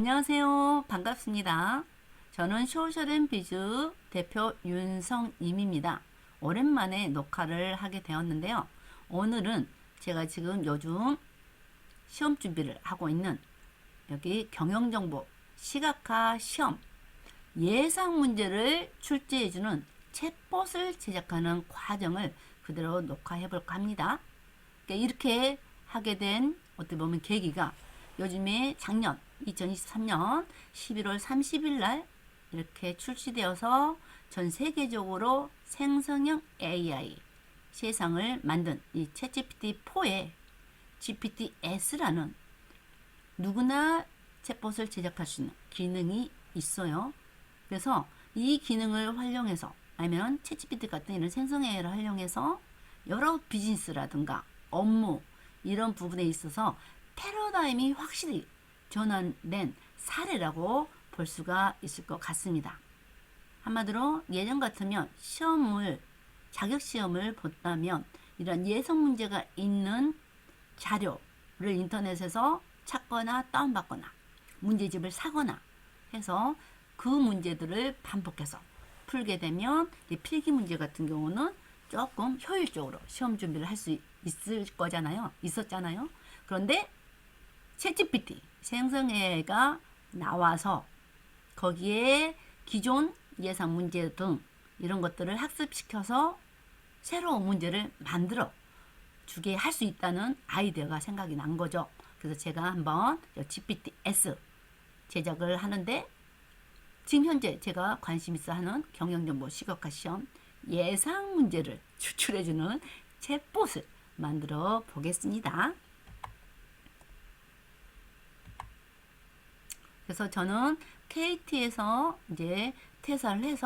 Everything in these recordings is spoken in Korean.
안녕하세요. 반갑습니다. 저는 소셜앤비즈 대표 윤성임입니다. 오랜만에 녹화를 하게 되었는데요. 오늘은 제가 지금 요즘 시험 준비를 하고 있는 여기 경영정보 시각화 시험 예상 문제를 출제해주는 챗봇을 제작하는 과정을 그대로 녹화해 볼까 합니다. 이렇게 하게 된 어떻게 보면 계기가 요즘에 작년 2023년 11월 30일 날 이렇게 출시되어서 전 세계적으로 생성형 AI 세상을 만든 이 챗GPT-4에 GPT-S라는 누구나 챗봇을 제작할 수 있는 기능이 있어요. 그래서 이 기능을 활용해서 아니면 챗GPT 같은 이런 생성 AI를 활용해서 여러 비즈니스라든가 업무 이런 부분에 있어서 패러다임이 확실히 전환된 사례라고 볼 수가 있을 것 같습니다. 한마디로 예전 같으면 자격시험을 본다면 이런 예상 문제가 있는 자료를 인터넷에서 찾거나 다운받거나 문제집을 사거나 해서 그 문제들을 반복해서 풀게 되면 필기 문제 같은 경우는 조금 효율적으로 시험 준비를 할 수 있었잖아요. 그런데 챗GPT 생성 AI가 나와서 거기에 기존 예상 문제 등 이런 것들을 학습시켜서 새로운 문제를 만들어 주게 할 수 있다는 아이디어가 생각이 난 거죠. 그래서 제가 한번 GPT-S 제작을 하는데 지금 현재 제가 관심 있어 하는 경영정보 시각화 시험 예상 문제를 추출해주는 챗봇을 만들어 보겠습니다. 그래서 저는 KT에서 이제 퇴사를 해서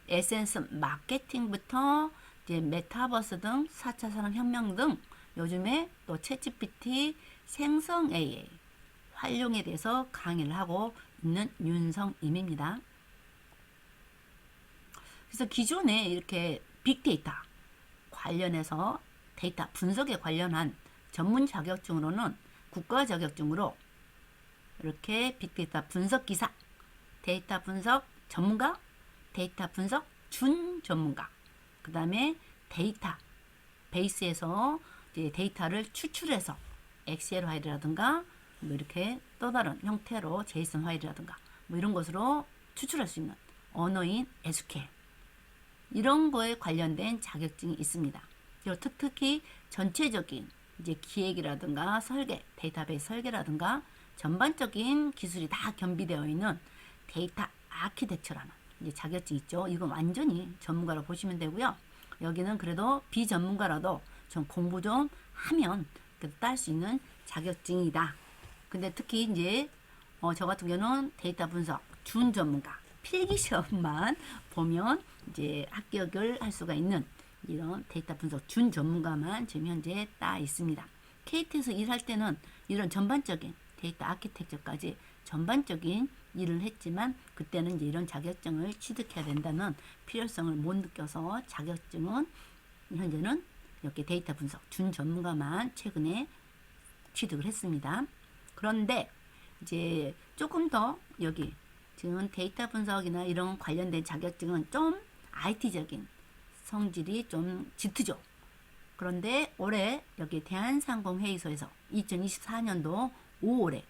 에센스 마케팅부터 이제 메타버스 등 4차 산업혁명 등 요즘에 또 챗GPT 생성 AI 활용에 대해서 강의를 하고 있는 윤성임입니다. 그래서 기존에 이렇게 빅데이터 관련해서 데이터 분석에 관련한 전문 자격증으로는 국가 자격증으로 이렇게 빅데이터 분석 기사, 데이터 분석 전문가, 데이터 분석 준 전문가, 그 다음에 데이터 베이스에서 이제 데이터를 추출해서 엑셀 파일이라든가 뭐 이렇게 또 다른 형태로 제이슨 파일이라든가 뭐 이런 것으로 추출할 수 있는 언어인 SQL 이런 거에 관련된 자격증이 있습니다. 특히 전체적인 이제 기획이라든가 설계, 데이터베이스 설계라든가 전반적인 기술이 다 겸비되어 있는 데이터 아키텍처라는 이제 자격증이 있죠. 이건 완전히 전문가로 보시면 되고요. 여기는 그래도 비전문가라도 좀 공부 좀 하면 딸 수 있는 자격증이다. 근데 특히 이제 저 같은 경우는 데이터 분석 준 전문가 필기 시험만 보면 이제 합격을 할 수가 있는 이런 데이터 분석 준 전문가만 지금 현재 따 있습니다. KT에서 일할 때는 이런 전반적인 데이터 아키텍처까지 전반적인 일을 했지만 그때는 이제 이런 자격증을 취득해야 된다는 필요성을 못 느껴서 자격증은 현재는 이렇게 데이터 분석 준 전문가만 최근에 취득을 했습니다. 그런데 이제 조금 더 여기 지금 데이터 분석이나 이런 관련된 자격증은 좀 IT적인 성질이 좀 짙으죠. 그런데 올해 여기 대한상공회의소에서 2024년도 5월에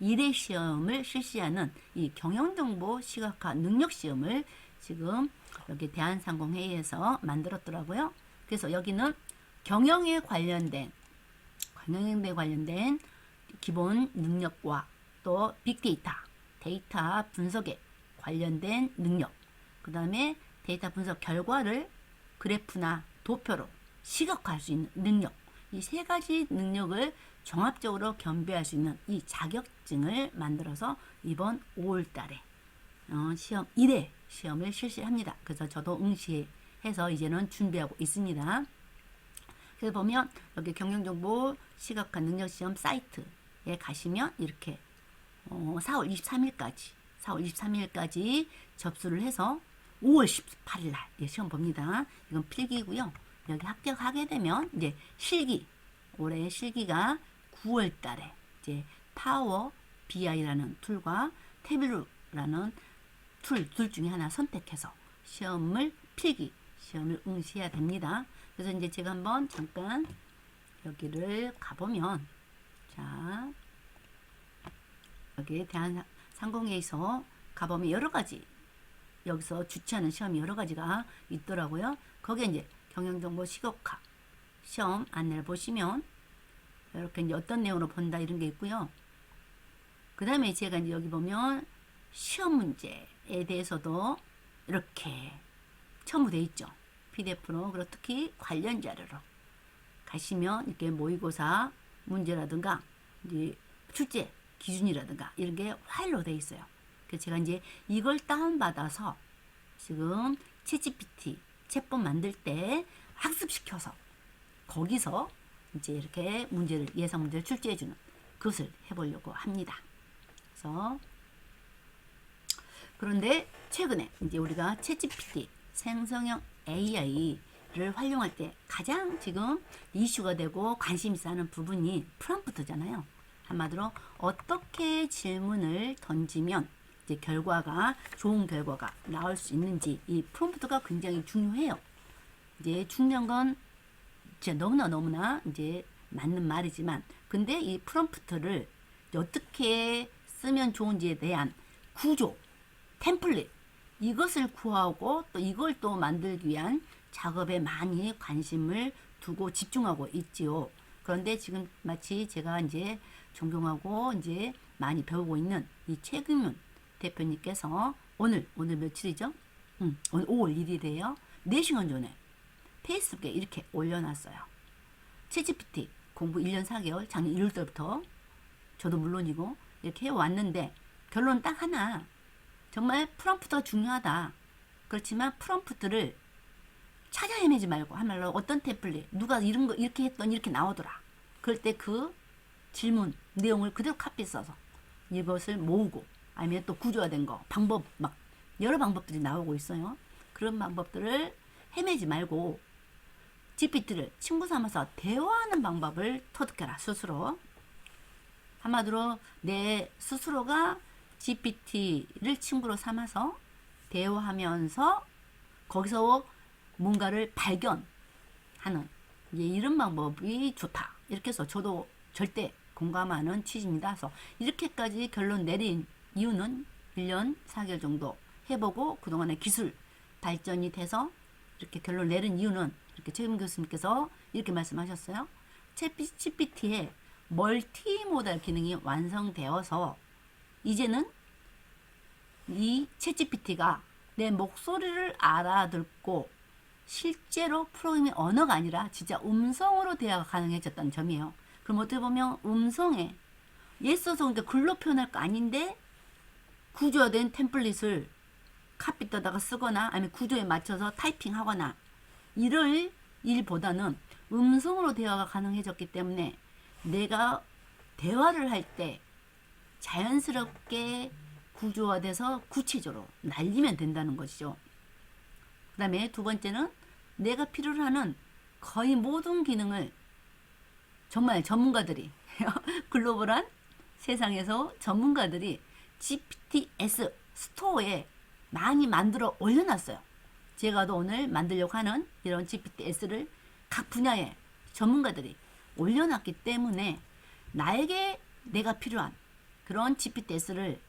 1회 시험을 실시하는 이 경영정보 시각화 능력시험을 지금 여기 대한상공회의에서 만들었더라고요. 그래서 여기는 경영에 관련된 기본 능력과 또 빅데이터, 데이터 분석에 관련된 능력, 그 다음에 데이터 분석 결과를 그래프나 도표로 시각화할 수 있는 능력, 이 세 가지 능력을 종합적으로 겸비할 수 있는 이 자격증을 만들어서 이번 5월 달에 시험 1회 시험을 실시합니다. 그래서 저도 응시해서 이제는 준비하고 있습니다. 그래서 보면 여기 경영정보 시각화 능력시험 사이트에 가시면 이렇게 4월 23일까지 접수를 해서 5월 18일 날 시험 봅니다. 이건 필기고요. 여기 합격하게 되면 이제 올해 실기가 9월 달에 이제 파워 BI라는 툴과 태블로라는 툴 둘 중에 하나 선택해서 시험을 응시해야 됩니다. 그래서 이제 제가 한번 잠깐 여기를 가보면, 자, 여기 대한상공회에서 가보면 여러 가지, 여기서 주최하는 시험이 여러 가지가 있더라고요. 거기에 이제 경영정보 식업화 시험 안내를 보시면 이렇게 이제 어떤 내용으로 본다 이런 게 있고요. 그 다음에 제가 이제 여기 보면 시험 문제에 대해서도 이렇게 첨부되어 있죠. PDF로. 그리고 특히 관련 자료로 가시면 이렇게 모의고사 문제라든가 이제 출제 기준이라든가 이런 게 파일로 되어 있어요. 그래서 제가 이제 이걸 다운받아서 지금 챗GPT 챗봇 만들 때 학습시켜서 거기서 이제 이렇게 문제를, 예상 문제를 출제해주는 그것을 해보려고 합니다. 그래서 그런데 최근에 이제 우리가 챗GPT 생성형 AI를 활용할 때 가장 지금 이슈가 되고 관심 있어 하는 부분이 프롬프트잖아요. 한마디로 어떻게 질문을 던지면 이제 좋은 결과가 나올 수 있는지, 이 프롬프트가 굉장히 중요해요. 이제 중요한 건 진짜 너무나 이제 맞는 말이지만, 근데 이 프롬프트를 어떻게 쓰면 좋은지에 대한 구조, 템플릿, 이것을 구하고 또 이걸 또 만들기 위한 작업에 많이 관심을 두고 집중하고 있지요. 그런데 지금 마치 제가 이제 존경하고 이제 많이 배우고 있는 이 최금윤 대표님께서 오늘 며칠이죠? 오늘 5월 1일이에요. 4시간 전에 페이스북에 이렇게 올려놨어요. 챗GPT 공부 1년 4개월, 작년 1월 달부터 저도 물론이고 이렇게 해왔는데 결론 딱 하나. 정말 프롬프트가 중요하다. 그렇지만 프롬프트를 찾아 헤매지 말고, 한말로 어떤 템플릿, 누가 이런 거 이렇게 했더니 이렇게 나오더라. 그럴 때 그 질문 내용을 그대로 카피 써서 이것을 모으고, 아니면 또 구조화된 거, 방법, 막 여러 방법들이 나오고 있어요. 그런 방법들을 헤매지 말고 GPT를 친구 삼아서 대화하는 방법을 터득해라, 스스로. 한마디로 내 스스로가 GPT를 친구로 삼아서 대화하면서 거기서 뭔가를 발견하는 이제 이런 방법이 좋다. 이렇게 해서 저도 절대 공감하는 취지입니다. 그래서 이렇게까지 결론 내린 이유는 1년 4개월 정도 해보고 그동안의 기술 발전이 돼서 이렇게 결론 내린 이유는, 이렇게 최금 교수님께서 이렇게 말씀하셨어요. 챗GPT의 멀티모달 기능이 완성되어서 이제는 이 챗GPT가 내 목소리를 알아듣고 실제로 프로그램의 언어가 아니라 진짜 음성으로 대화가 가능해졌다는 점이에요. 그럼 어떻게 보면 음성에 옛 써서 글로 표현할 거 아닌데 구조화된 템플릿을 카피 떠다가 쓰거나 아니면 구조에 맞춰서 타이핑하거나 이럴 일보다는 음성으로 대화가 가능해졌기 때문에 내가 대화를 할 때 자연스럽게 구조화돼서 구체적으로 날리면 된다는 것이죠. 그 다음에 두 번째는 내가 필요로 하는 거의 모든 기능을 정말 전문가들이 글로벌한 세상에서 전문가들이 GPTS 스토어에 많이 만들어 올려놨어요. 제가도 오늘 만들려고 하는 이런 GPTS를 각 분야의 전문가들이 올려놨기 때문에 나에게 내가 필요한 그런 GPTS를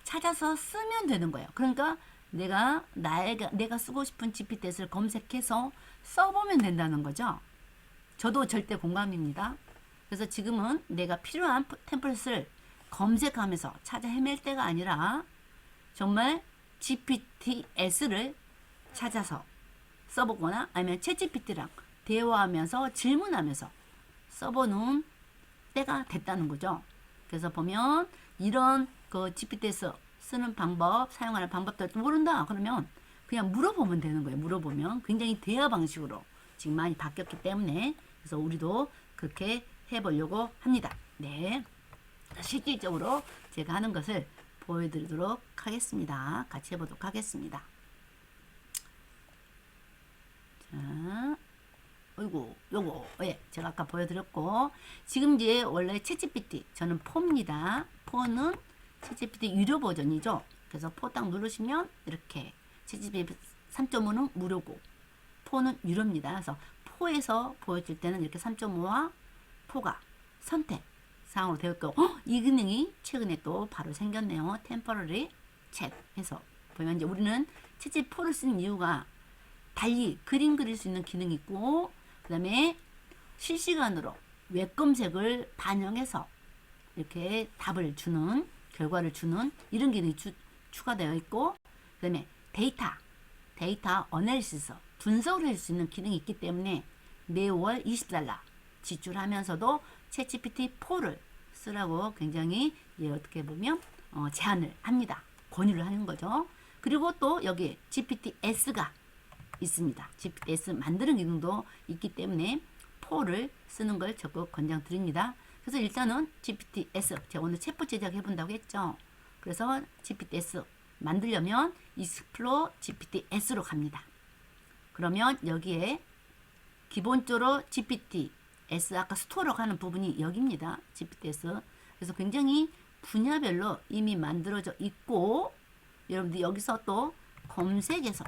찾아서 쓰면 되는 거예요. 그러니까 내가 쓰고 싶은 GPTS를 검색해서 써보면 된다는 거죠. 저도 절대 공감입니다. 그래서 지금은 내가 필요한 템플릿을 검색하면서 찾아 헤맬 때가 아니라 정말 GPTS를 찾아서 써보거나 아니면 챗GPT랑 대화하면서 질문하면서 써보는 때가 됐다는 거죠. 그래서 보면 이런 그 GPTS 쓰는 방법, 사용하는 방법들 모른다 그러면 그냥 물어보면 되는 거예요. 물어보면 굉장히 대화 방식으로 지금 많이 바뀌었기 때문에, 그래서 우리도 그렇게 해보려고 합니다. 네, 실질적으로 제가 하는 것을 보여드리도록 하겠습니다. 같이 해보도록 하겠습니다. 자, 어이구, 요거, 예, 제가 아까 보여드렸고, 지금 이제 원래 챗GPT, 저는 포입니다. 포는 챗GPT 유료 버전이죠. 그래서 포 딱 누르시면 이렇게 챗GPT 3.5는 무료고, 포는 유료입니다. 그래서 포에서 보여줄 때는 이렇게 3.5와 포가 선택 사항으로 되어 있고, 이 기능이 최근에 또 바로 생겼네요. 템퍼러리 챗 해서 보면 이제 우리는 챗GPT 4를 쓰는 이유가 달리 그림 그릴 수 있는 기능이 있고, 그 다음에 실시간으로 웹 검색을 반영해서 이렇게 답을 주는, 결과를 주는 이런 기능이 추가되어 있고, 그 다음에 데이터 어널리시스, 분석을 할 수 있는 기능이 있기 때문에 매월 $20 지출하면서도 챗GPT4를 쓰라고 굉장히 어떻게 보면 제안을 합니다. 권유를 하는 거죠. 그리고 또 여기 GPTS가 있습니다. GPTS 만드는 기능도 있기 때문에 4를 쓰는 걸 적극 권장드립니다. 그래서 일단은 GPTS, 제가 오늘 챗봇 제작해 본다고 했죠. 그래서 GPTS 만들려면 Explore GPTS로 갑니다. 그러면 여기에 기본적으로 GPTS 아까 스토어로 가는 부분이 여기입니다. GPTS. 그래서 굉장히 분야별로 이미 만들어져 있고, 여러분들 여기서 또 검색해서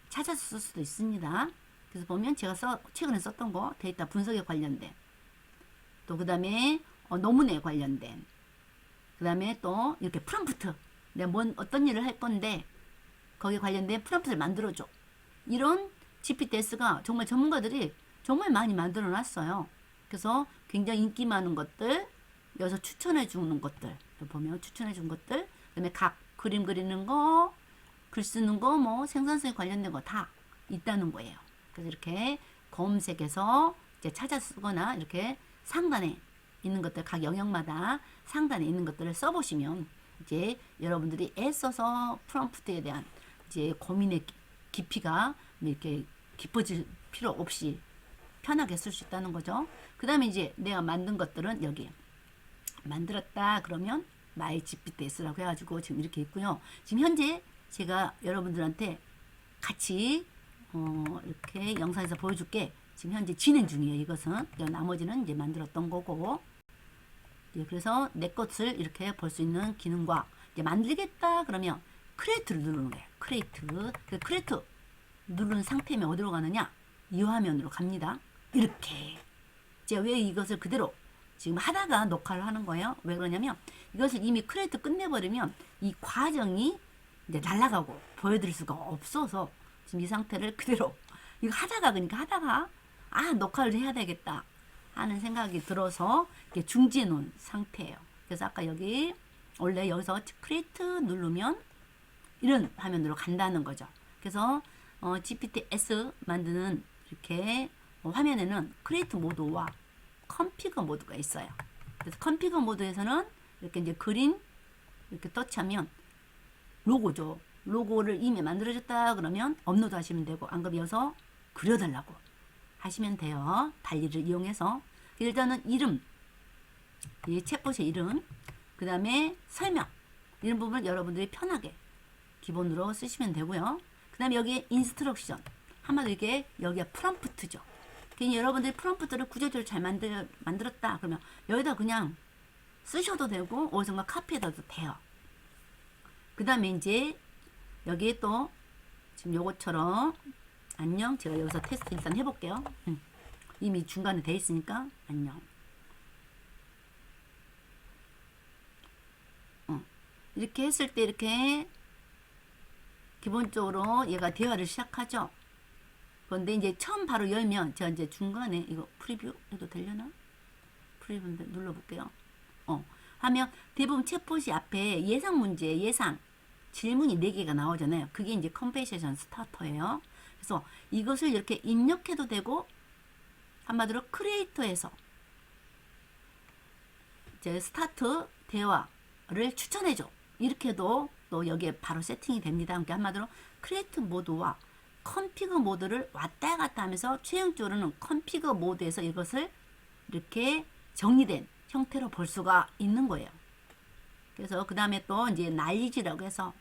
찾아서 쓸 수도 있습니다. 그래서 보면 제가 최근에 썼던 거 데이터 분석에 관련된, 또 그 다음에 논문에 관련된, 그 다음에 또 이렇게 프롬프트, 내가 어떤 일을 할 건데 거기에 관련된 프롬프트를 만들어줘. 이런 GPTS가 정말 전문가들이 정말 많이 만들어 놨어요. 그래서 굉장히 인기 많은 것들, 여기서 추천해 주는 것들, 또 보면 추천해 준 것들, 그다음에 각 그림 그리는 거, 글 쓰는 거, 뭐 생산성에 관련된 거 다 있다는 거예요. 그래서 이렇게 검색해서 이제 찾아 쓰거나 이렇게 상단에 있는 것들, 각 영역마다 상단에 있는 것들을 써보시면 이제 여러분들이 애써서 프롬프트에 대한 이제 고민의 깊이가 이렇게 깊어질 필요 없이 편하게 쓸 수 있다는 거죠. 그 다음에 이제 내가 만든 것들은 여기 만들었다 그러면 마이 GPTS라고 해가지고 지금 이렇게 있고요. 지금 현재 제가 여러분들한테 같이 이렇게 영상에서 보여줄게. 지금 현재 진행 중이에요. 이것은 나머지는 이제 만들었던 거고, 그래서 내 것을 이렇게 볼 수 있는 기능과 이제 만들겠다 그러면 크리에이트를 누르는 거예요. 크리에이트 누른 상태면 어디로 가느냐? 이 화면으로 갑니다. 이렇게 제가 왜 이것을 그대로 지금 하다가 녹화를 하는 거예요. 왜 그러냐면 이것을 이미 크리에이트 끝내버리면 이 과정이 이제 날아가고 보여드릴 수가 없어서 지금 이 상태를 그대로 이거 하다가 녹화를 해야 되겠다 하는 생각이 들어서 이렇게 중지해 놓은 상태예요. 그래서 아까 여기 원래 여기서 크리에이트 누르면 이런 화면으로 간다는 거죠. 그래서 GPTS 만드는 이렇게 화면에는 크리에이트 모드와 컨피그 모드가 있어요. 그래서 컨피그 모드에서는 이렇게 이제 그림 이렇게 터치하면 로고죠. 로고를 이미 만들어졌다 그러면 업로드 하시면 되고, 안 그러면 여기서 그려달라고 하시면 돼요. 달리를 이용해서. 일단은 이름, 이 챗봇의 이름, 그 다음에 설명, 이런 부분을 여러분들이 편하게 기본으로 쓰시면 되고요. 그 다음에 여기에 인스트럭션, 한마디로 이게 여기가 프롬프트죠. 여러분들이 프롬프트를 구조적으로 잘 만들었다 그러면 여기다 그냥 쓰셔도 되고 어디선가 카피해도 돼요. 그 다음에 이제 여기에 또 지금 요것처럼 안녕, 제가 여기서 테스트 일단 해볼게요. 이미 중간에 돼 있으니까 안녕. 이렇게 했을 때 이렇게 기본적으로 얘가 대화를 시작하죠. 그런데 이제 처음 바로 열면 제가 이제 중간에 이거 프리뷰 해도 되려나? 프리뷰 눌러볼게요. 하면 대부분 챗봇이 앞에 예상 문제, 예상 질문이 4개가 나오잖아요. 그게 이제 컨버세이션 스타터예요. 그래서 이것을 이렇게 입력해도 되고, 한마디로 크리에이터에서 이제 스타트 대화를 추천해줘. 이렇게도 또 여기에 바로 세팅이 됩니다. 그러니까 한마디로 크리에이트 모드와 컨피그 모드를 왔다 갔다 하면서 최종적으로는 컨피그 모드에서 이것을 이렇게 정리된 형태로 볼 수가 있는 거예요. 그래서 그 다음에 또 이제 날리지라고 해서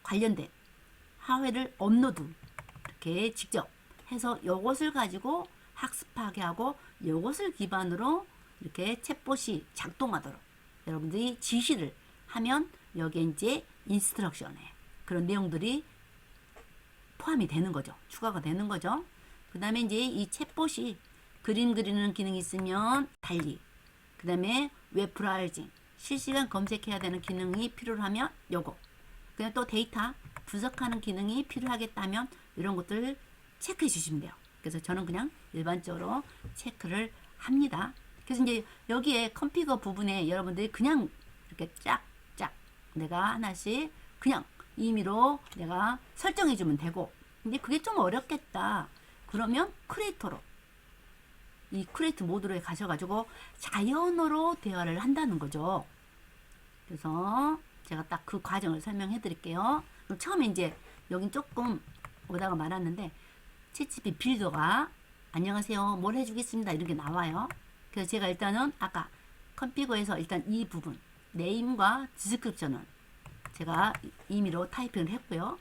관련된 하회를 업로드, 이렇게 직접 해서 요것을 가지고 학습하게 하고 요것을 기반으로 이렇게 챗봇이 작동하도록 여러분들이 지시를 하면 여기에 이제 인스트럭션에 그런 내용들이 포함이 되는 거죠. 추가가 되는 거죠. 그 다음에 이제 이 챗봇이 그림 그리는 기능이 있으면 달리, 그 다음에 웹 브라우징, 실시간 검색해야 되는 기능이 필요하면 요거, 그냥 또 데이터 분석하는 기능이 필요하겠다면 이런 것들을 체크해 주시면 돼요. 그래서 저는 그냥 일반적으로 체크를 합니다. 그래서 이제 여기에 컴피거 부분에 여러분들이 그냥 이렇게 쫙쫙 내가 하나씩 그냥 임의로 내가 설정해 주면 되고, 근데 그게 좀 어렵겠다 그러면 크리에이터로, 이 크리에이트 모드로 가셔가지고 자연어로 대화를 한다는 거죠. 그래서 제가 딱 그 과정을 설명해 드릴게요. 그럼 처음에 이제 여긴 조금 오다가 말았는데 챗GPT 빌더가 안녕하세요 뭘 해주겠습니다 이렇게 나와요. 그래서 제가 일단은 아까 컨피그에서 일단 이 부분 네임과 디스크립션은 제가 임의로 타이핑을 했고요.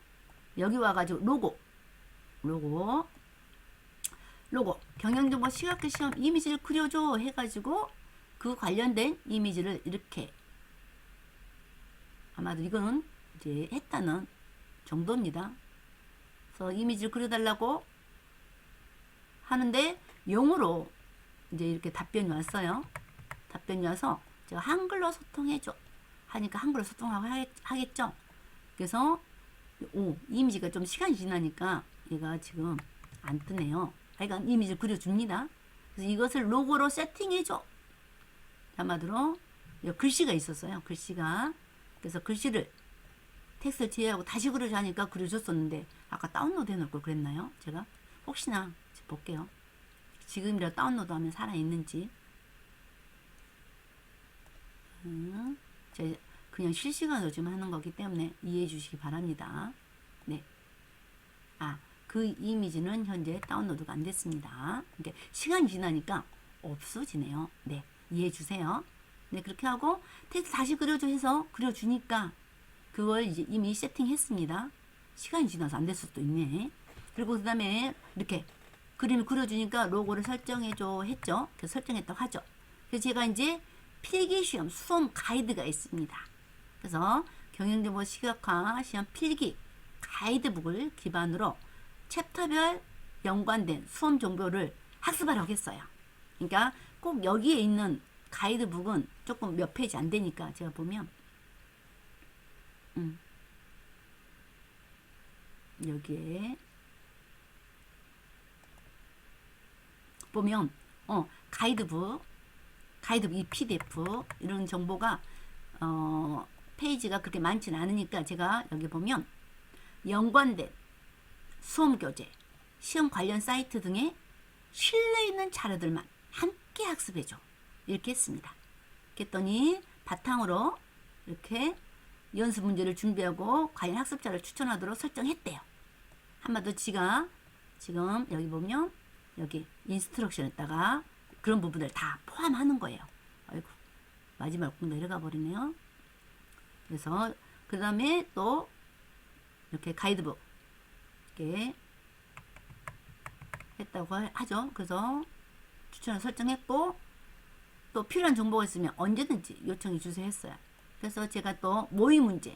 여기 와가지고 로고 경영정보 시각화 시험 이미지를 그려줘 해가지고 그 관련된 이미지를 이렇게, 아마도 이거는 이제 했다는 정도입니다. 그래서 이미지를 그려달라고 하는데 영어로 이제 이렇게 답변이 왔어요. 답변이 와서 제가 한글로 소통해줘 하니까 한글로 소통하고 하겠죠. 그래서 이미지가 좀 시간이 지나니까 얘가 지금 안 뜨네요. 그러니까 이미지를 그려줍니다. 그래서 이것을 로고로 세팅해줘. 한마디로 글씨가 있었어요. 글씨가. 그래서 글씨를 텍스트를 제외하고 다시 그려줘 하니까 그려줬었는데 아까 다운로드 해놓을 걸 그랬나요? 제가 혹시나 볼게요. 지금이라도 다운로드하면 살아있는지. 제가 그냥 실시간으로 지금 하는 거기 때문에 이해해 주시기 바랍니다. 네. 그 이미지는 현재 다운로드가 안 됐습니다. 그러니까 시간이 지나니까 없어지네요. 네. 이해해 주세요. 네. 그렇게 하고 텍스트 다시 그려줘 해서 그려주니까 그걸 이제 이미 세팅했습니다. 시간이 지나서 안 됐을 수도 있네. 그리고 그 다음에 이렇게 그림을 그려주니까 로고를 설정해줘 했죠. 그래서 설정했다고 하죠. 그래서 제가 이제 필기시험 수험 가이드가 있습니다. 그래서 경영정보 시각화 시험 필기 가이드북을 기반으로 챕터별 연관된 수험 정보를 학습하라고 했어요. 그러니까 꼭 여기에 있는 가이드북은 조금 몇 페이지 안 되니까 제가 보면 여기에 보면 가이드북 이 PDF 이런 정보가 페이지가 그렇게 많지는 않으니까 제가 여기 보면 연관된 수험 교재, 시험 관련 사이트 등의 신뢰 있는 자료들만 함께 학습해줘. 이렇게 했습니다. 그랬더니 바탕으로 이렇게 연습 문제를 준비하고 관련 학습자를 추천하도록 설정했대요. 한마디로 지가 지금 여기 보면 여기 인스트럭션에다가 그런 부분을 다 포함하는 거예요. 아이고, 마지막 꼭 내려가 버리네요. 그래서 그 다음에 또 이렇게 가이드북 이렇게 했다고 하죠. 그래서 추천을 설정했고 또 필요한 정보가 있으면 언제든지 요청해 주세요 했어요. 그래서 제가 또 모의 문제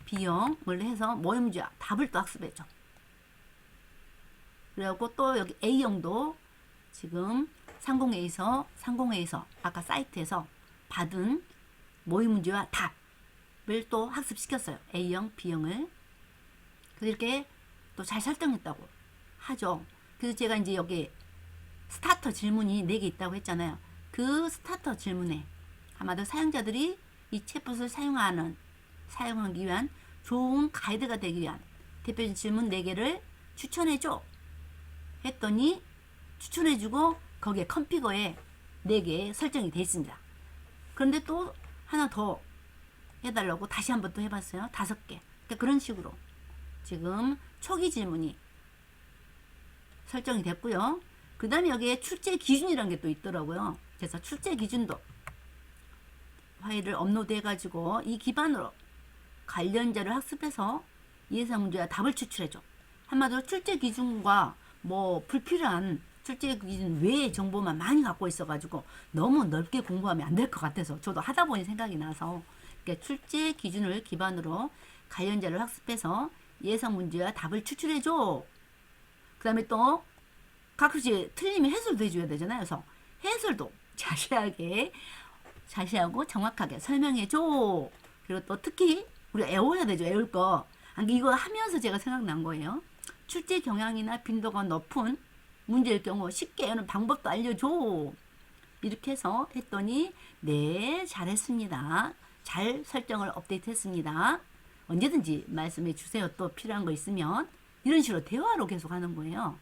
비용을 해서 모의 문제와 답을 또 학습해줘. 그리고 또 여기 A형도 지금 상공회에서 아까 사이트에서 받은 모의 문제와 답을 또 학습시켰어요. A형, B형을. 그래서 이렇게 또 잘 설정했다고 하죠. 그래서 제가 이제 여기 스타터 질문이 4개 있다고 했잖아요. 그 스타터 질문에 아마도 사용자들이 이 챗봇을 사용하기 위한 좋은 가이드가 되기 위한 대표적인 질문 4개를 추천해줘 했더니 추천해주고 거기에 컨피거에 4개 설정이 되어 있습니다. 그런데 또 하나 더 해달라고 다시 한번 또 해봤어요. 5개. 그러니까 그런 식으로 지금 초기 질문이 설정이 됐고요. 그 다음에 여기에 출제 기준이라는 게 또 있더라고요. 그래서 출제 기준도 파일을 업로드 해가지고 이 기반으로 관련 자료를 학습해서 예상 문제와 답을 추출해줘. 한마디로 출제 기준과 뭐 불필요한 출제 기준 외의 정보만 많이 갖고 있어가지고 너무 넓게 공부하면 안 될 것 같아서 저도 하다 보니 생각이 나서 그러니까 출제 기준을 기반으로 관련자를 학습해서 예상 문제와 답을 추출해줘. 그 다음에 또 가끔씩 틀리면 해설도 해줘야 되잖아요. 그래서 해설도 자세하고 정확하게 설명해줘. 그리고 또 특히 우리가 애워야 되죠. 애울 거. 이거 하면서 제가 생각난 거예요. 출제 경향이나 빈도가 높은 문제일 경우 쉽게 애우는 방법도 알려줘. 이렇게 해서 했더니 네 잘했습니다. 잘 설정을 업데이트했습니다. 언제든지 말씀해 주세요. 또 필요한 거 있으면 이런 식으로 대화로 계속 하는 거예요.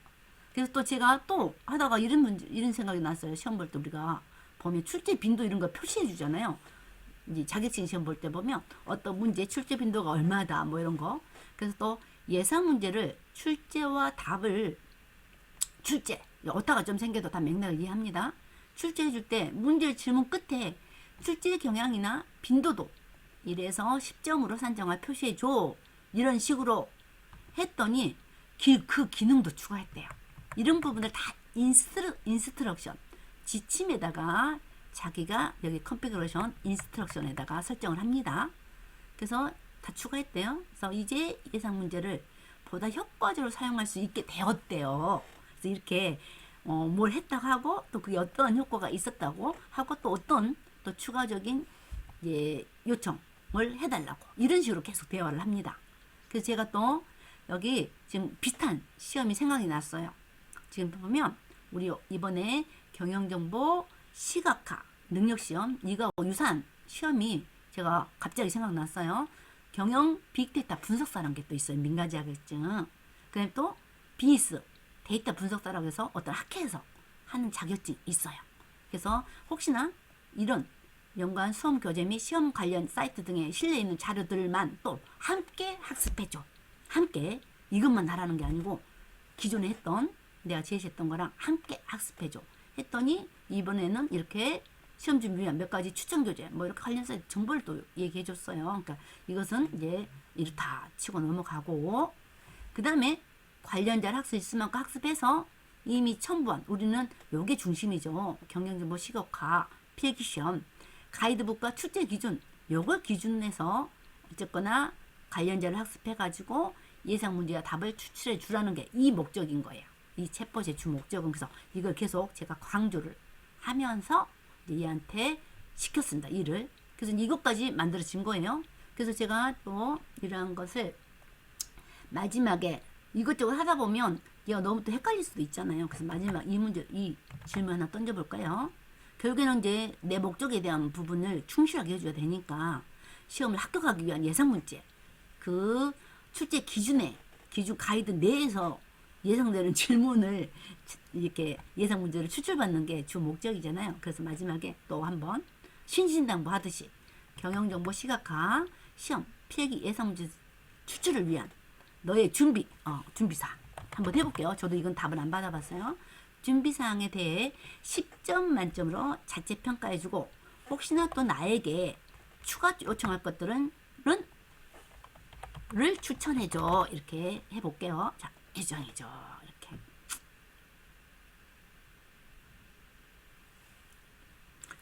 그래서 또 제가 또 하다가 이런 생각이 났어요. 시험 볼 때 우리가 보면 출제 빈도 이런 거 표시해 주잖아요. 이제 자격증 시험 볼 때 보면 어떤 문제 출제 빈도가 얼마다 뭐 이런 거. 그래서 또 예상 문제를 출제와 답을 출제 오타가 좀 생겨도 다 맥락을 이해합니다. 출제해 줄 때 문제 질문 끝에 출제 경향이나 빈도도 1에서 10점으로 산정할 표시해 줘. 이런 식으로 했더니 그 기능도 추가했대요. 이런 부분을 다 인스트럭션 지침에다가 자기가 여기 컨피그레이션 인스트럭션에다가 설정을 합니다. 그래서 다 추가했대요. 그래서 이제 예상 문제를 보다 효과적으로 사용할 수 있게 되었대요. 그래서 이렇게 뭘 했다고 하고 또 그게 어떤 효과가 있었다고 하고 또 어떤 또 추가적인 요청을 해달라고 이런 식으로 계속 대화를 합니다. 그래서 제가 또 여기 지금 비슷한 시험이 생각이 났어요. 지금 보면 우리 이번에 경영정보 시각화 능력시험 이거 유사한 시험이 제가 갑자기 생각났어요. 경영 빅데이터 분석사라는 게 또 있어요. 민간 자격증. 그다음에 또 비니스 데이터 분석사라고 해서 어떤 학회에서 하는 자격증이 있어요. 그래서 혹시나 이런 연관 수험 교재 및 시험 관련 사이트 등에 실려 있는 자료들만 또 함께 학습해줘. 함께 이것만 하라는 게 아니고 기존에 했던 내가 제시했던 거랑 함께 학습해줘. 했더니 이번에는 이렇게 시험 준비 위한 몇 가지 추천 교재 뭐 이렇게 관련해서 정보를 또 얘기해 줬어요. 그러니까 이것은 이제 이렇다 치고 넘어가고 그 다음에 관련자를 학습 있으면 학습해서 이미 첨부한 우리는 요게 중심이죠. 경영정보 시각화 필기시험 가이드북과 출제 기준 요걸 기준에서 어쨌거나 관련자를 학습해 가지고 예상 문제와 답을 추출해 주라는 게 이 목적인 거예요. 이 첩보 제출 목적은 그래서 이걸 계속 제가 강조를 하면서 얘한테 시켰습니다. 일을. 그래서 이것까지 만들어진 거예요. 그래서 제가 또 이러한 것을 마지막에 이것저것 하다 보면 얘가 너무 또 헷갈릴 수도 있잖아요. 그래서 마지막 이 질문 하나 던져볼까요? 결국에는 이제 내 목적에 대한 부분을 충실하게 해줘야 되니까 시험을 합격하기 위한 예상 문제 그 출제 기준 가이드 내에서 예상되는 질문을 이렇게 예상 문제를 추출받는 게 주 목적이잖아요. 그래서 마지막에 또 한번 신신당부 하듯이 경영정보 시각화 시험 필기 예상 문제 추출을 위한 너의 준비사항 한번 해볼게요. 저도 이건 답을 안 받아봤어요. 준비사항에 대해 10점 만점으로 자체 평가해주고 혹시나 또 나에게 추가 요청할 것들은 를 추천해줘. 이렇게 해볼게요. 자, 예정해줘. 이렇게.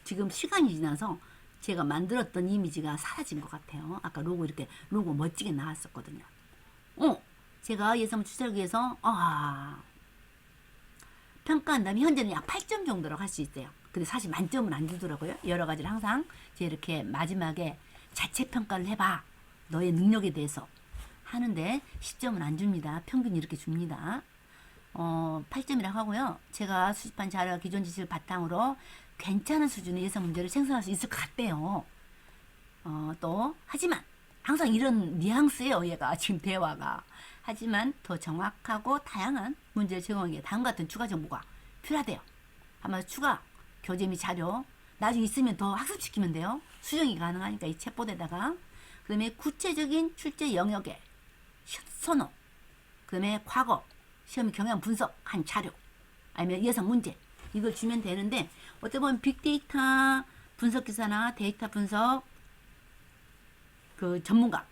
지금 시간이 지나서 제가 만들었던 이미지가 사라진 것 같아요. 아까 로고 멋지게 나왔었거든요. 제가 예상 추천하기 위해서 평가한다면 현재는 약 8점 정도라고 할 수 있대요. 근데 사실 만점은 안 주더라고요. 여러 가지를 항상 이렇게 마지막에 자체 평가를 해봐. 너의 능력에 대해서 하는데 10점은 안 줍니다. 평균 이렇게 줍니다. 8점이라고 하고요. 제가 수집한 자료 기존 지식을 바탕으로 괜찮은 수준의 예상 문제를 생성할 수 있을 것 같대요. 또 하지만 항상 이런 뉘앙스예요. 얘가 지금 대화가. 하지만 더 정확하고 다양한 문제를 제공하기 위해 다음과 같은 추가 정보가 필요하대요. 아마 추가 교재 및 자료 나중에 있으면 더 학습시키면 돼요. 수정이 가능하니까 이 챗봇에다가 그 다음에 구체적인 출제 영역의 선호 그 다음에 과거 시험 경향 분석한 자료 아니면 예상 문제 이걸 주면 되는데 어떻게 보면 빅데이터 분석 기사나 데이터 분석 그 전문가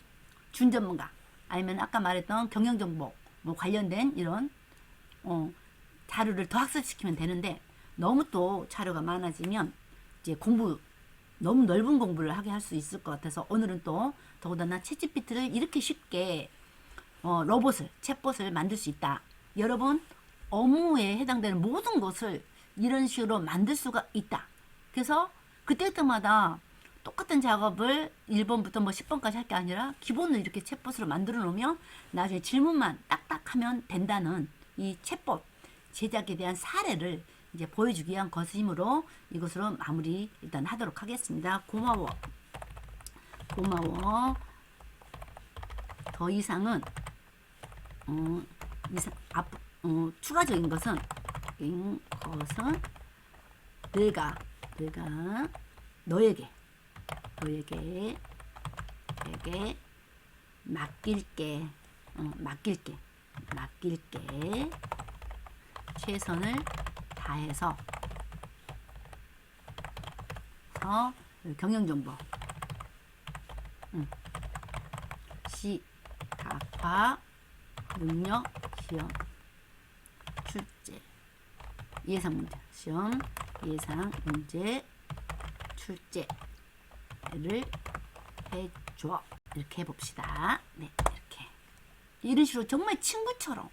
준전문가 아니면 아까 말했던 경영정보 뭐 관련된 이런 자료를 더 학습시키면 되는데 너무 또 자료가 많아지면 이제 공부 너무 넓은 공부를 하게 할 수 있을 것 같아서 오늘은 또 더군다나 챗GPT를 이렇게 쉽게 로봇을 챗봇을 만들 수 있다. 여러분 업무에 해당되는 모든 것을 이런 식으로 만들 수가 있다. 그래서 그때마다 똑같은 작업을 1번부터 뭐 10번까지 할 게 아니라 기본을 이렇게 챗봇으로 만들어 놓으면 나중에 질문만 딱딱 하면 된다는 이 챗봇 제작에 대한 사례를 이제 보여주기 위한 것이므로 이것으로 마무리 일단 하도록 하겠습니다. 고마워. 고마워. 더 이상은 추가적인 것은 내가 너에게 맡길게. 최선을 다해서 경영정보 시각화 능력 시험 출제 예상 문제 시험 예상 문제 출제를 해줘. 이렇게 해봅시다. 네, 이렇게 이런 식으로 정말 친구처럼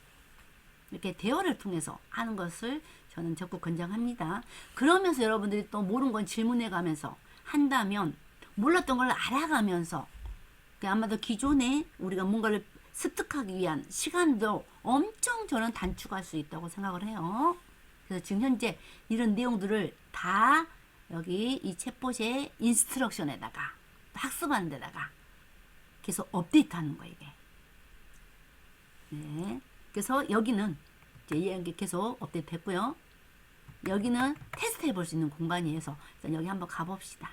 이렇게 대화를 통해서 하는 것을 저는 적극 권장합니다. 그러면서 여러분들이 또 모르는 건 질문해 가면서 한다면 몰랐던 걸 알아가면서 아마도 기존에 우리가 뭔가를 습득하기 위한 시간도 엄청 저는 단축할 수 있다고 생각을 해요. 그래서 지금 현재 이런 내용들을 다 여기 이 챗봇의 인스트럭션에다가 학습하는 데다가 계속 업데이트하는 거예요. 이게. 네. 그래서 여기는 이제 계속 업데이트 했고요. 여기는 테스트 해볼 수 있는 공간이어서 일단 여기 한번 가봅시다.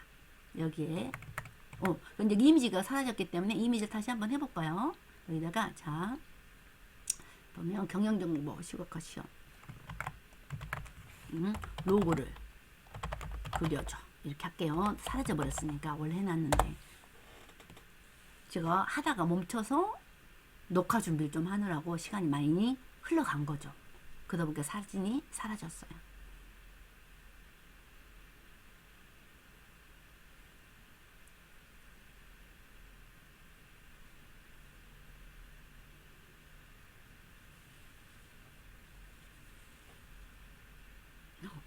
여기에 근데 이미지가 사라졌기 때문에 이미지를 다시 한번 해볼까요? 여기다가 자 보면 경영정보 시각화 시험 로고를 그려줘. 이렇게 할게요. 사라져 버렸으니까 원래 해놨는데 제가 하다가 멈춰서 녹화 준비를 좀 하느라고 시간이 많이 흘러간 거죠. 그러다 보니까 사진이 사라졌어요.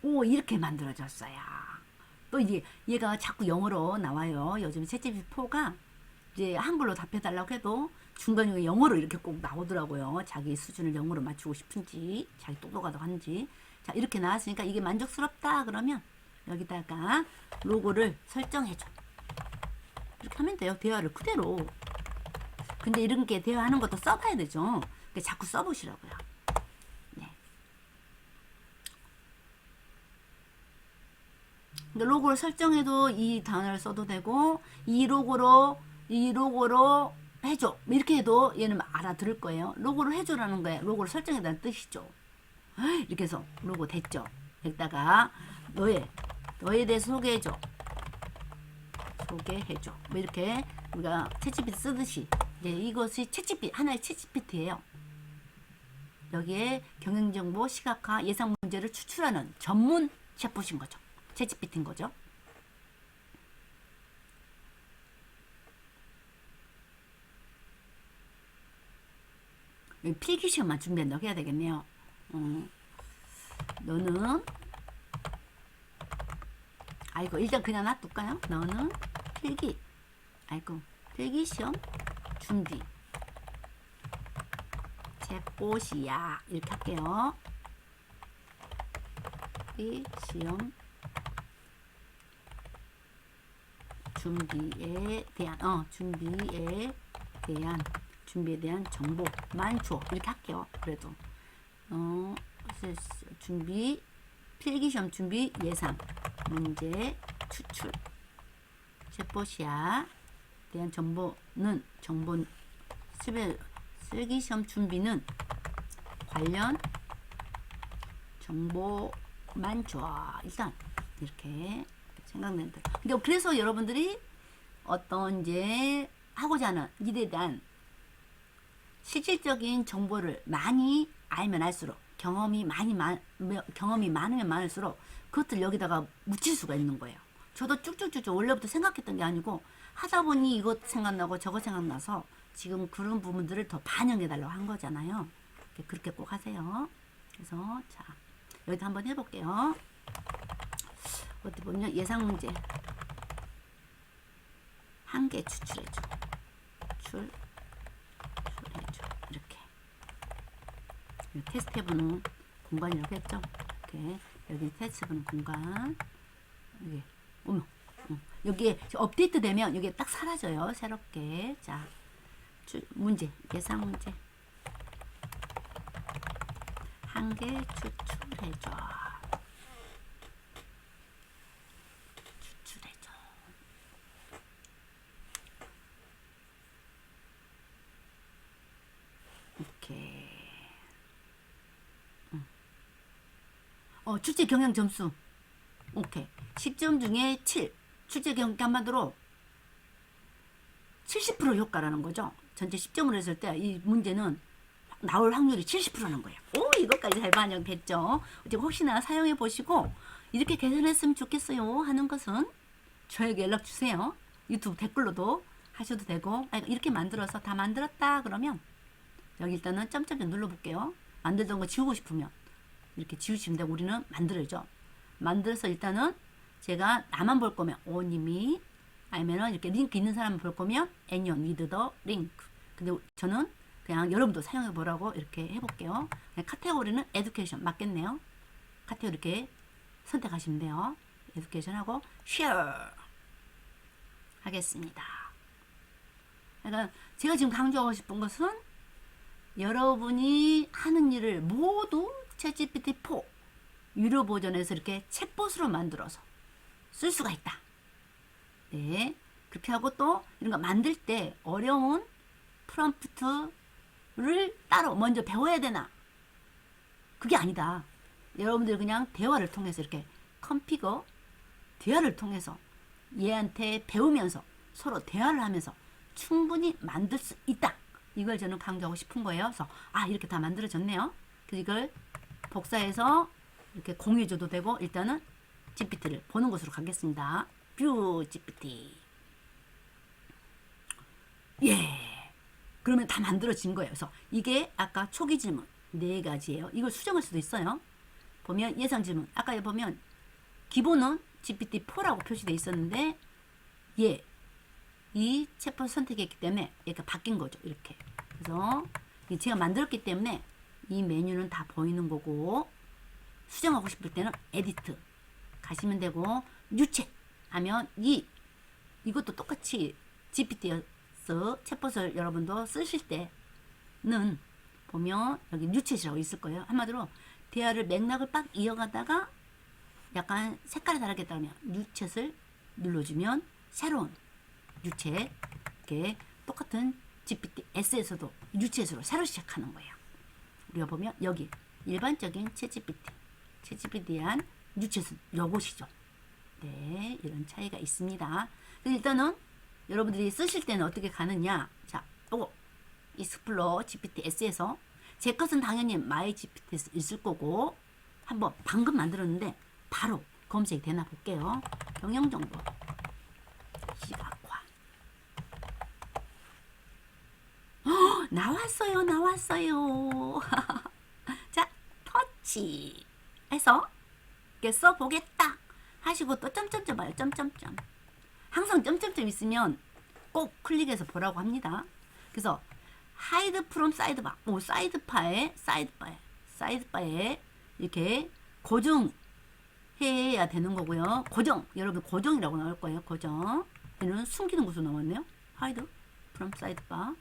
오, 이렇게 만들어졌어요. 또 이제 얘가 자꾸 영어로 나와요. 요즘 챗GPT4가 이제 한글로 답해달라고 해도 중간중간 영어로 이렇게 꼭 나오더라고요. 자기 수준을 영어로 맞추고 싶은지, 자기 똑똑하다고 하는지. 자, 이렇게 나왔으니까 이게 만족스럽다 그러면 여기다가 로고를 설정해줘. 이렇게 하면 돼요. 대화를 그대로. 근데 이런 게 대화하는 것도 써봐야 되죠. 그러니까 자꾸 써보시라고요. 네. 근데 로고를 설정해도 이 단어를 써도 되고 이 로고로 해줘. 이렇게 해도 얘는 알아들을 거예요. 로고를 해줘라는 거예요. 로고를 설정해달라는 뜻이죠. 이렇게 해서 로고 됐죠. 여기다가 너에 대해서 소개해줘. 뭐 이렇게 우리가 챗GPT 쓰듯이 이제 이것이 하나의 챗GPT예요. 여기에 경영정보 시각화 예상 문제를 추출하는 전문 챗봇인 거죠. 챗GPT인 거죠. 필기시험만 준비한다고 해야 되겠네요. 너는 일단 그냥 놔둘까요? 너는 필기시험 준비 챗봇이야. 이렇게 할게요. 시험 준비에 대한 정보만 줘. 이렇게 할게요. 그래도 필기시험 준비 예상 문제 추출 챗봇이야 대한 필기시험 준비는 관련 정보만 줘. 일단 이렇게 생각되는 대로. 그래서 여러분들이 어떤 이제 하고자 하는 일에 대한 실질적인 정보를 많이 알면 알수록 경험이 많으면 많을수록 그것들 여기다가 묻힐 수가 있는 거예요. 저도 쭉쭉쭉쭉 원래부터 생각했던 게 아니고 하다 보니 이것 생각나고 저것 생각나서 지금 그런 부분들을 더 반영해 달라고 한 거잖아요. 그렇게 꼭 하세요. 그래서 자 여기도 한번 해볼게요. 어디 보면 예상 문제 한 개 추출해줘. 추출해줘. 이렇게 테스트해보는 공간이라고 했죠. 이렇게 여기 테스트해보는 공간. 여기 어머, 여기에 업데이트 되면 여기 딱 사라져요. 새롭게. 자, 문제 예상 문제 한 개 추출해줘. 추출해줘. 오케이. 출제 경향 점수. 오케이. 10점 중에 7. 출제 경향 한마디로 70% 효과라는 거죠. 전체 10점을 했을 때 이 문제는 나올 확률이 70%는 거예요. 오, 이것까지 잘 반영됐죠. 혹시나 사용해 보시고 이렇게 개선했으면 좋겠어요 하는 것은 저에게 연락 주세요. 유튜브 댓글로도 하셔도 되고, 이렇게 만들어서 다 만들었다 그러면 여기 일단은 점점 눌러볼게요. 만들던 거 지우고 싶으면 이렇게 지우시면 되고, 우리는 만들어죠. 만들어서 일단은 제가 나만 볼 거면 오님이, 아니면은 이렇게 링크 있는 사람 볼 거면 anyone with the link. 근데 저는 그냥 여러분도 사용해 보라고 이렇게 해볼게요. 카테고리는 education 맞겠네요. 카테고리 이렇게 선택하시면 돼요. education 하고 share 하겠습니다. 그러니까 제가 지금 강조하고 싶은 것은 여러분이 하는 일을 모두 챗GPT4 유료 버전에서 이렇게 챗봇으로 만들어서 쓸 수가 있다. 네, 그렇게 하고 또 이런 거 만들 때 어려운 프롬프트를 따로 먼저 배워야 되나? 그게 아니다. 여러분들 그냥 대화를 통해서 이렇게 컴피거 대화를 통해서 얘한테 배우면서 서로 대화를 하면서 충분히 만들 수 있다. 이걸 저는 강조하고 싶은 거예요. 그래서 이렇게 다 만들어졌네요. 그래서 이걸 복사해서 이렇게 공유해줘도 되고, 일단은 GPT를 보는 곳으로 가겠습니다. 뷰 GPT. 예. 그러면 다 만들어진 거예요. 그래서 이게 아까 초기 질문 4가지예요. 이걸 수정할 수도 있어요. 보면 예상 질문. 아까 보면 기본은 GPT-4라고 표시되어 있었는데, 이 챗봇 선택했기 때문에 얘가 바뀐 거죠. 이렇게. 그래서 제가 만들었기 때문에 이 메뉴는 다 보이는 거고, 수정하고 싶을 때는 에디트 가시면 되고, 뉴챗 하면 이것도 똑같이 GPT에서 챗봇을 여러분도 쓰실 때는 보면 여기 뉴챗이라고 있을 거예요. 한마디로 대화를 맥락을 빡 이어가다가 약간 색깔이 다르게 따르면 뉴챗을 눌러주면 새로운 뉴챗, 이렇게 똑같은 GPT S에서도 뉴챗으로 새로 시작하는 거예요. 우리가 보면 여기 일반적인 챗GPT에 한 뉴챗은 요것이죠. 네, 이런 차이가 있습니다. 일단은 여러분들이 쓰실 때는 어떻게 가느냐? 자, 요거 익스플로 GPT S에서 제 것은 당연히 마이 GPT에서 있을 거고, 한번 방금 만들었는데 바로 검색이 되나 볼게요. 경영정보 시각화. 나왔어요. 자, 터치 해서 이렇게 써보겠다 하시고 또 점점점 봐요. 점점점. 항상 점점점 있으면 꼭 클릭해서 보라고 합니다. 그래서 하이드 프롬 사이드바, 사이드바에 이렇게 고정해야 되는 거고요. 고정, 여러분 고정이라고 나올 거예요. 고정. 얘는 숨기는 곳으로 나왔네요. 하이드 프롬 사이드바.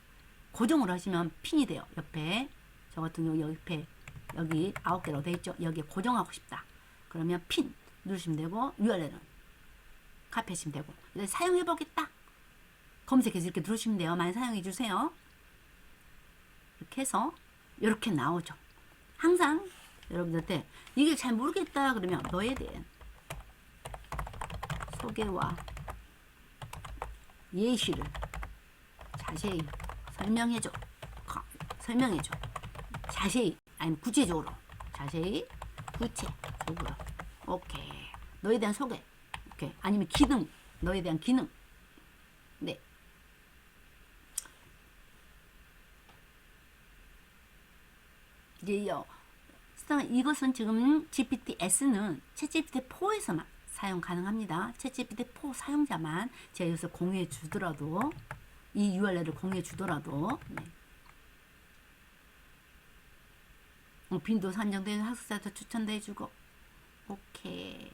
고정을 하시면 핀이 돼요. 옆에 저 같은 경우 옆에 여기 9개라고 되어 있죠. 여기에 고정하고 싶다. 그러면 핀 누르시면 되고, URL은 카피하시면 되고, 사용해 보겠다 검색해서 이렇게 누르시면 돼요. 많이 사용해 주세요. 이렇게 해서 이렇게 나오죠. 항상 여러분들한테 이게 잘 모르겠다 그러면 너에 대한 소개와 예시를 자세히 설명해줘. 설명해줘. 자세히, 아니면 구체적으로. 자세히, 구체적으로. 오케이. 너에 대한 소개. 오케이. 아니면 기능. 너에 대한 기능. 네. 이제요. 이것은 지금 GPT-S는 챗GPT-4에서만 사용 가능합니다. 챗GPT-4 사용자만 제가 여기서 공유해 주더라도, 이 URL을 공유해 주더라도, 네. 빈도 산정된 학습자도 추천도 해주고. 오케이.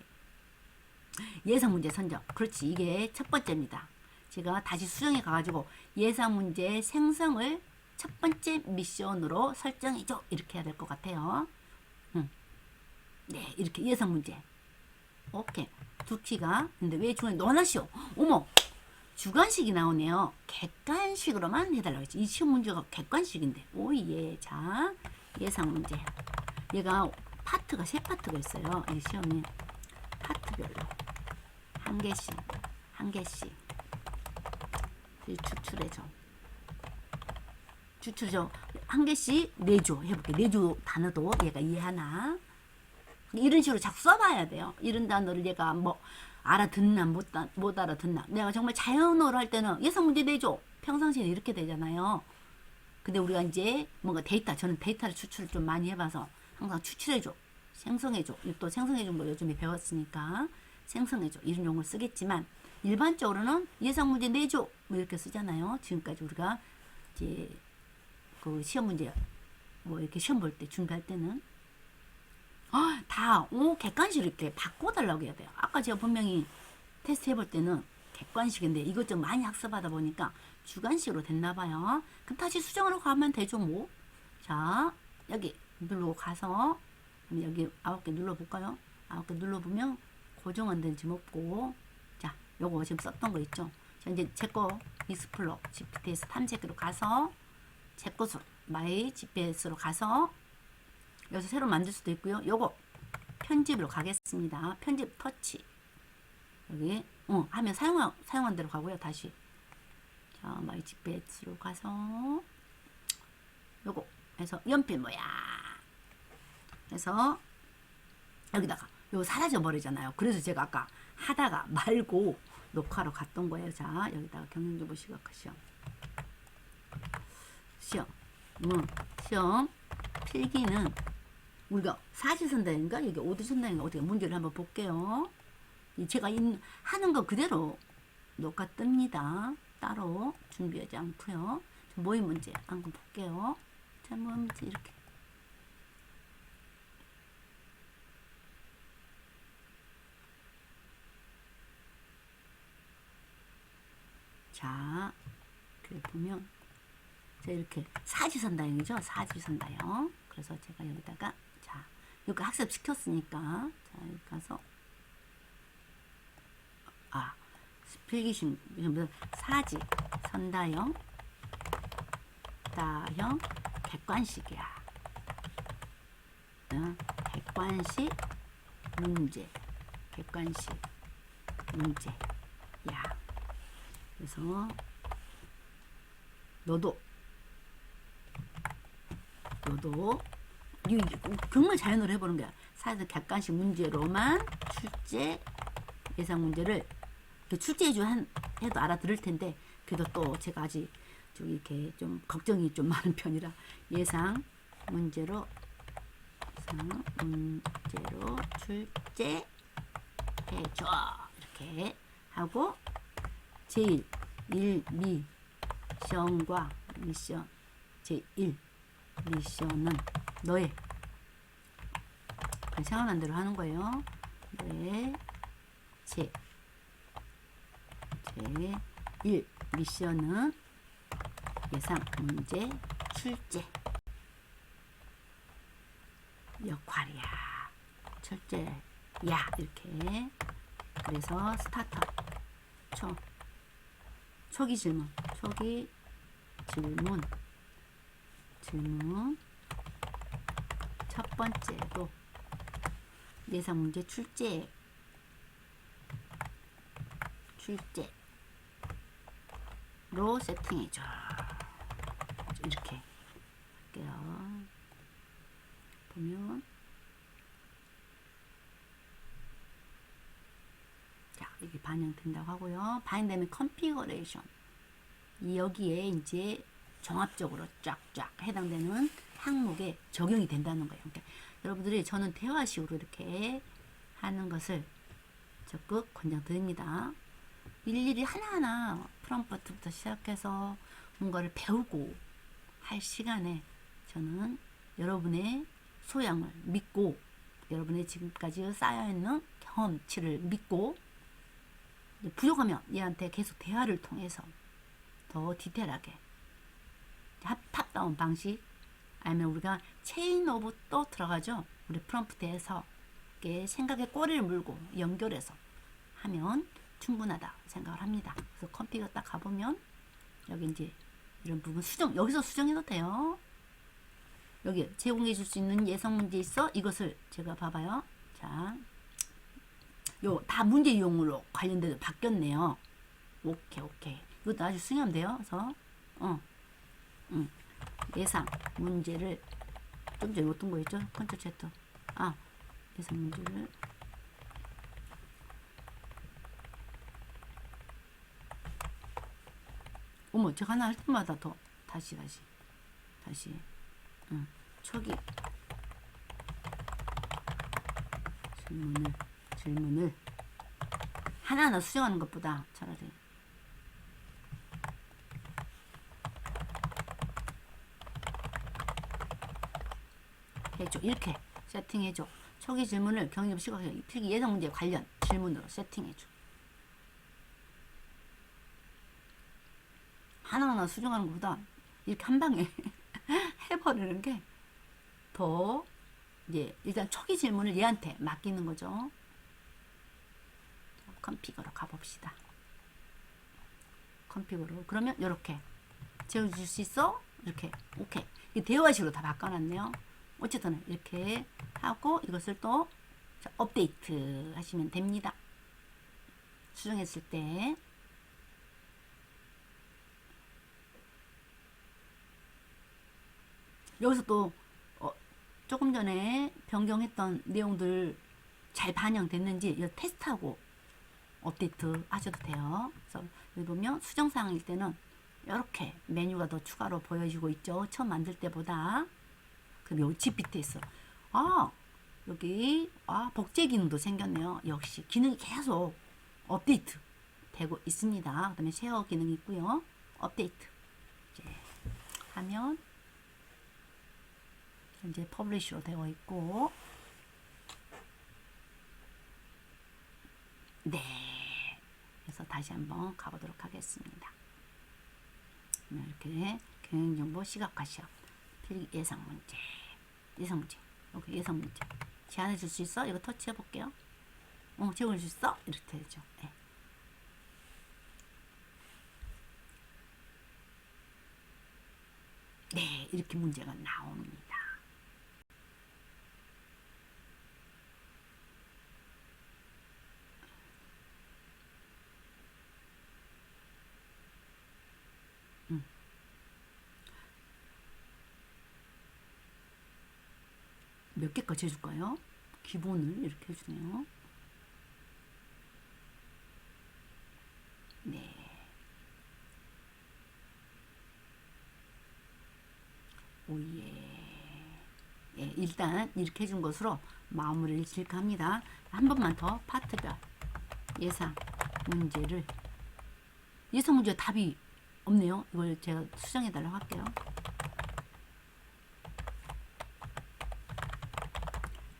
예상 문제 선정. 그렇지. 이게 첫 번째입니다. 제가 다시 수정해 가가지고 예상 문제 생성을 첫 번째 미션으로 설정해줘. 이렇게 해야 될 것 같아요. 네, 이렇게 예상 문제. 오케이. 두 키가. 근데 왜 중간에 넣어놨쇼? 어머! 주관식이 나오네요. 객관식으로만 해달라고 했지. 이 시험 문제가 객관식인데. 오예. 자, 예상 문제. 얘가 파트가 세 파트가 있어요. 이 시험이 파트별로 한 개씩 추출해줘. 한 개씩 내줘 해볼게. 내줘 단어도 얘가 이해하나? 이런 식으로 자꾸 써봐야 돼요. 이런 단어를 얘가 뭐 알아듣나 못 알아듣나. 내가 정말 자연어로 할 때는 예상 문제 내줘. 평상시에 이렇게 되잖아요. 근데 우리가 이제 뭔가 저는 데이터를 추출을 좀 많이 해봐서 항상 추출해줘, 생성해줘. 또 생성해준 거 요즘에 배웠으니까 생성해줘 이런 용어를 쓰겠지만 일반적으로는 예상 문제 내줘 뭐 이렇게 쓰잖아요. 지금까지 우리가 이제 그 시험 문제 뭐 이렇게 시험 볼 때 준비할 때는 객관식 이렇게 바꿔달라고 해야 돼요. 아까 제가 분명히 테스트 해볼 때는 객관식인데 이것 좀 많이 학습하다 보니까 주관식으로 됐나봐요. 그럼 다시 수정으로 가면 되죠 뭐. 자, 여기 누르고 가서 여기 9개 눌러볼까요? 9개 눌러보면 고정 안 된 점 없고, 자, 요거 지금 썼던 거 있죠? 자, 이제 제거 익스플로 GPT에서 탐색기로 가서 제 것으로 마이 GPS로 가서 여기서 새로 만들 수도 있고요. 요거 편집으로 가겠습니다. 편집 터치 여기 하면 사용한 대로 가고요. 다시 자 마이 GPS로 가서 요거 해서 연필 모양 해서 여기다가 요거 사라져 버리잖아요. 그래서 제가 아까 하다가 말고 녹화로 갔던 거예요. 자 여기다가 경영정보 시각화 시험 필기는 우리가 사지선다인가 여기 오디선다인가 어떻게 문제를 한번 볼게요. 제가 하는 거 그대로 녹화 뜹니다. 따로 준비하지 않고요. 모의 문제 한번 볼게요. 자, 모의 문제 이렇게. 자, 그래 보면 자 이렇게 사지선다형이죠. 사지선다형. 그래서 제가 여기다가 자 여기 학습 시켰으니까 자 여기 가서 필기심 사지 선다형 다형 객관식이야. 객관식 문제야. 그래서 너도 정말 자연으로 해보는 거야. 사실 객관식 문제로만 출제 예상 문제를 출제해줘 해도 알아들을 텐데 그래도 또 제가 아직 좀 이렇게 좀 걱정이 좀 많은 편이라 예상 문제로 출제해줘 이렇게 하고 제1 미션과 미션 제1 미션은 너의 생각난 대로 하는 거예요. 너의 제1 미션은 예상 문제 출제 역할이야. 출제야. 이렇게. 그래서 스타터. 초기 질문. 첫 번째로 예상 문제 출제로 세팅해줘. 이렇게 볼게요. 보면 자, 이게 반영된다고 하고요. 반영되면 컨피거레이션. 여기에 이제 종합적으로 쫙쫙 해당되는 항목에 적용이 된다는 거예요. 그러니까 여러분들이 저는 대화식으로 이렇게 하는 것을 적극 권장드립니다. 일일이 하나하나 프롬프트부터 시작해서 뭔가를 배우고 할 시간에 저는 여러분의 소양을 믿고 여러분의 지금까지 쌓여있는 경험치를 믿고 부족하면 얘한테 계속 대화를 통해서 더 디테일하게 탑다운 방식 아니면 우리가 체인 오브 또 들어가죠. 우리 프롬프트에서 생각의 꼬리를 물고 연결해서 하면 충분하다 생각을 합니다. 그래서 컴피가 딱 가보면 여기 이제 이런 부분 수정, 여기서 수정해도 돼요. 여기 제공해 줄 수 있는 예상 문제 있어? 이것을 제가 봐봐요. 자, 요 다 문제용으로 관련돼서 바뀌었네요. 오케이. 이것도 아주 수정하면 돼요. 그래서 예상 문제를 좀 전에 어떤 거였죠? 컨트롤 Z. 예상 문제를 어머, 제가 하나 할 때마다 더 다시 초기 질문을 하나하나 수정하는 것보다 차라리 해줘. 이렇게 세팅해줘. 초기 질문을 경험 시각에 필기 예상 문제 관련 질문으로 세팅해줘. 하나하나 수정하는 것보다 이렇게 한 방에 해버리는 게 더 이제 일단 초기 질문을 얘한테 맡기는 거죠. 컴피거로 가봅시다. 컴피거로 그러면 이렇게 재워줄 수 있어? 이렇게 오케이. 이 대화식으로 다 바꿔놨네요. 어쨌든 이렇게 하고 이것을 또 업데이트 하시면 됩니다. 수정했을 때 여기서 또 조금 전에 변경했던 내용들 잘 반영됐는지 이거 테스트하고 업데이트 하셔도 돼요. 그래서 여기 보면 수정사항일 때는 이렇게 메뉴가 더 추가로 보여지고 있죠. 처음 만들 때보다. 그럼 여기 GPT에서 여기 복제 기능도 생겼네요. 역시 기능이 계속 업데이트 되고 있습니다. 그 다음에 쉐어 기능이 있고요. 업데이트 이제 하면 현재 퍼블리시로 되어 있고 네. 그래서 다시 한번 가보도록 하겠습니다. 이렇게 경영정보 시각화 시험 필기 예상 문제 오케이, 예상 문제 제안해 줄 수 있어? 이거 터치해 볼게요. 제공해 줄 수 있어? 이렇게 되죠. 네. 네, 이렇게 문제가 나옵니다. 몇 개까지 해줄까요? 기본을 이렇게 해주네요. 네. 오예. 예, 일단 이렇게 해준 것으로 마무리를 지을까 합니다. 한 번만 더 파트별 예상 문제를 예상 문제 답이 없네요. 이걸 제가 수정해 달라고 할게요.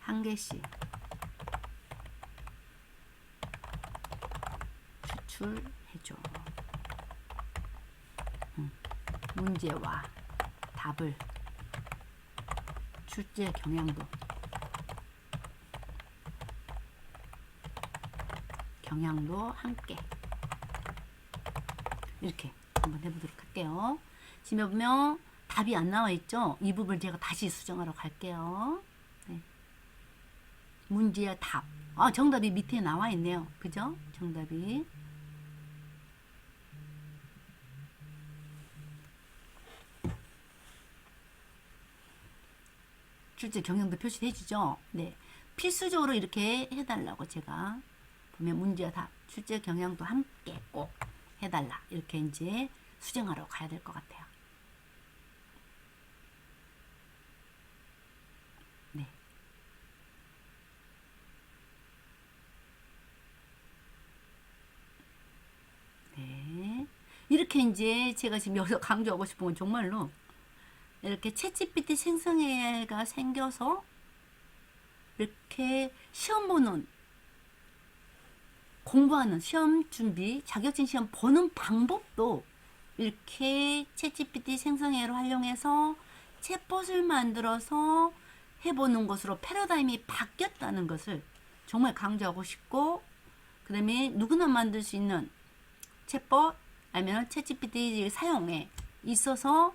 한 개씩 추출해줘. 문제와 답을 출제 경향도 함께 이렇게 한번 해보도록 할게요. 지금 보면 답이 안 나와 있죠? 이 부분을 제가 다시 수정하러 갈게요. 네. 문제와 답. 정답이 밑에 나와 있네요. 그죠? 정답이. 출제 경향도 표시해 주죠. 네. 필수적으로 이렇게 해달라고 제가 보면 문제와 답, 출제 경향도 함께 꼭 해달라. 이렇게 이제 수정하러 가야 될 것 같아요. 네. 네. 이렇게 이제 제가 지금 여기서 강조하고 싶은 건 정말로 이렇게 챗GPT 생성애가 생겨서 이렇게 시험 보는 공부하는 시험 준비 자격증 시험 보는 방법도 이렇게 챗GPT 생성애를 활용해서 챗봇을 만들어서 해보는 것으로 패러다임이 바뀌었다는 것을 정말 강조하고 싶고, 그 다음에 누구나 만들 수 있는 챗봇 아니면 챗GPT 사용에 있어서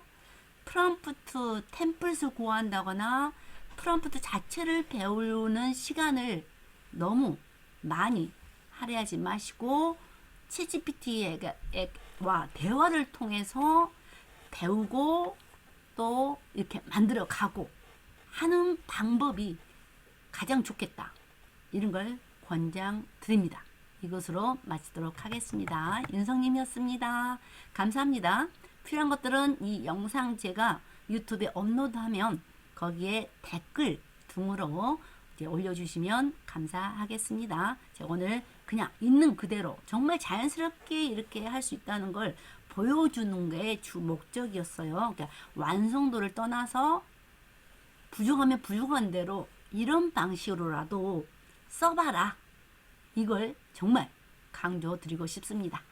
프롬프트 템플릿을 구한다거나 프롬프트 자체를 배우는 시간을 너무 많이 할애하지 마시고 챗GPT와 대화를 통해서 배우고 또 이렇게 만들어 가고 하는 방법이 가장 좋겠다. 이런 걸 권장드립니다. 이것으로 마치도록 하겠습니다. 윤성님이었습니다. 감사합니다. 필요한 것들은 이 영상 제가 유튜브에 업로드하면 거기에 댓글 등으로 이제 올려주시면 감사하겠습니다. 제가 오늘 그냥 있는 그대로 정말 자연스럽게 이렇게 할 수 있다는 걸 보여주는 게 주 목적이었어요. 그러니까 완성도를 떠나서 부족하면 부족한 대로 이런 방식으로라도 써봐라. 이걸 정말 강조드리고 싶습니다.